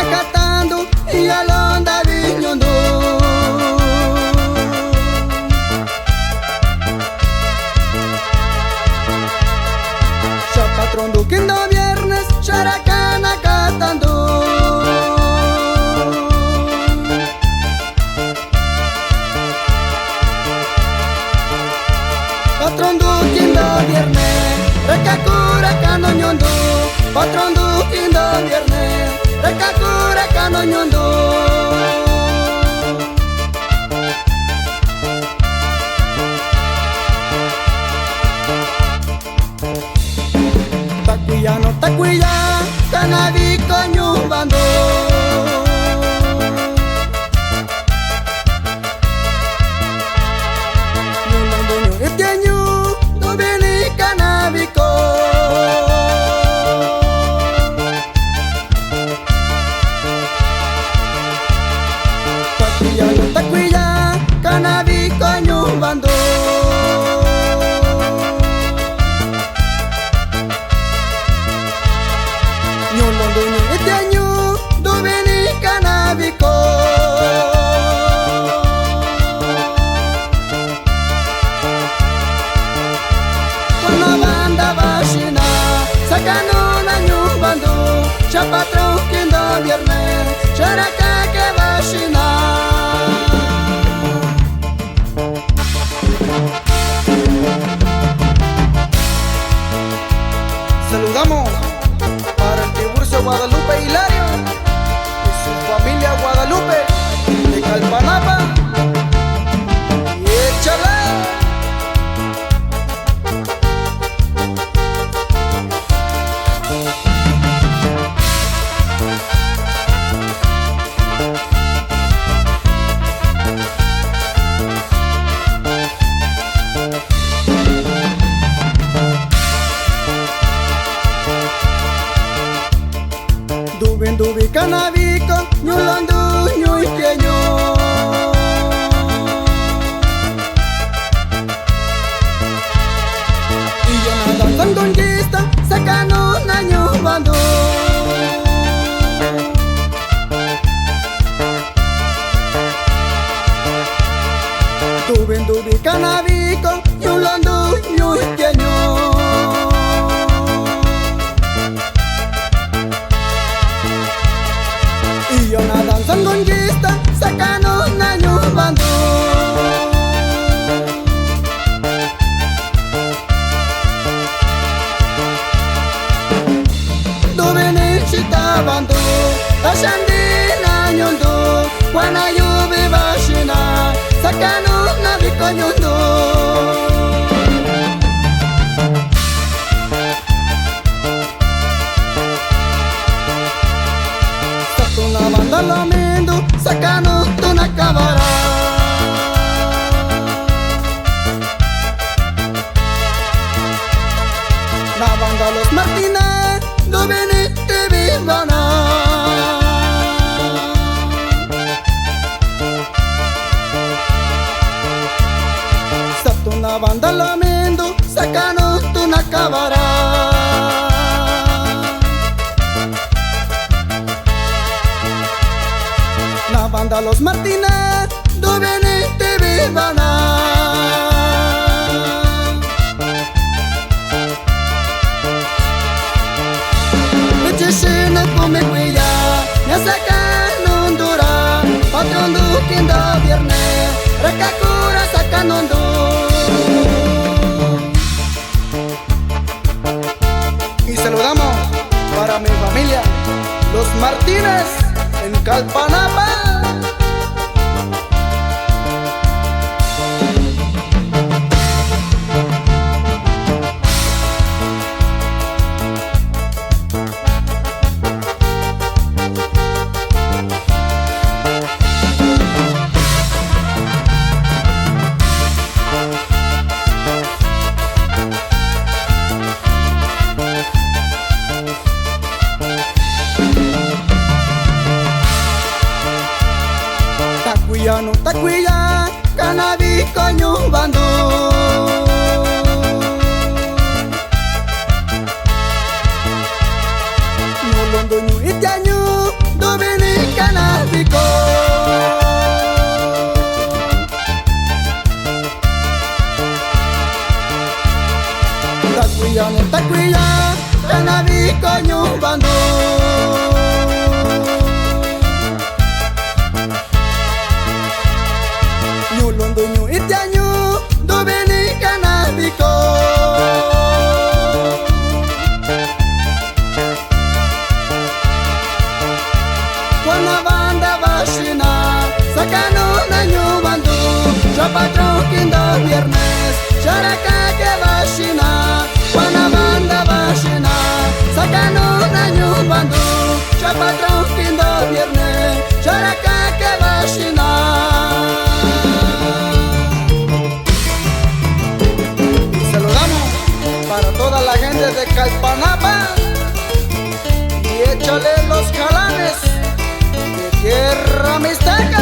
nakatando iyalonda viñondo. Ya patrón do quinto viernes characa nakatando. Patrón do quinto viernes rekakura kano nyondo. Patrón do quinto viernes rekakura kano nyondo. Takuya no takuya kanabiko nyumbando. Nyumbando nyo ityenyu tubili kanabiko. Takuya no takuya kanabiko nyumbando. Nyumbando nyo ityenyu tubili kanabiko. Kuna banda bashina sakanuna nyumbando. Ya patrón quinto viernes characa que bashina. Saludamos para el Tiburcio Guadalupe Hilario y su familia Guadalupe de Calpanapa. Y échale. Dubin dubi kanabiko nyulandu nyuikeño. Iyo nada kondongista sakano na nyumbando. Dubin dubi kanabiko nyulandu nyuikeño. Iyo nadanzan gonjista sakano na nyumbando. Dubini shitabando ashandi na nyondo. Wana yubi bashina sakano na biko nyondo. Una banda lamendo, sacano una cámara. La banda Los Martínez, no veniste vivana. Sato una banda lamendo, sacano una cámara. La banda Los Martínez, do veniste vivana. Mechishina come cuya, ya sacan hondura. Patrón do quinto viernes, rekakura sacan hondo. Y saludamos para mi familia, Los Martínez en Calpanapa. No takuya kanabiko nyumbando. Nolondo nyu ityanyu Dominicana Pico. Tacuya, Canavico, Ñubando. Ñulondo, Ñuitiañu, Dominicana Pico. Cuando banda vacina, sacan una Ñubando. Yo patrón quindo viernes, characa que vacina. Cuando banda vacina, sacan una Ñubando. Yo patrón quindo viernes, characa que vacina. Y saludamos para toda la gente de Calpanapa. Y échale los jalanes de Tierra Mixteca.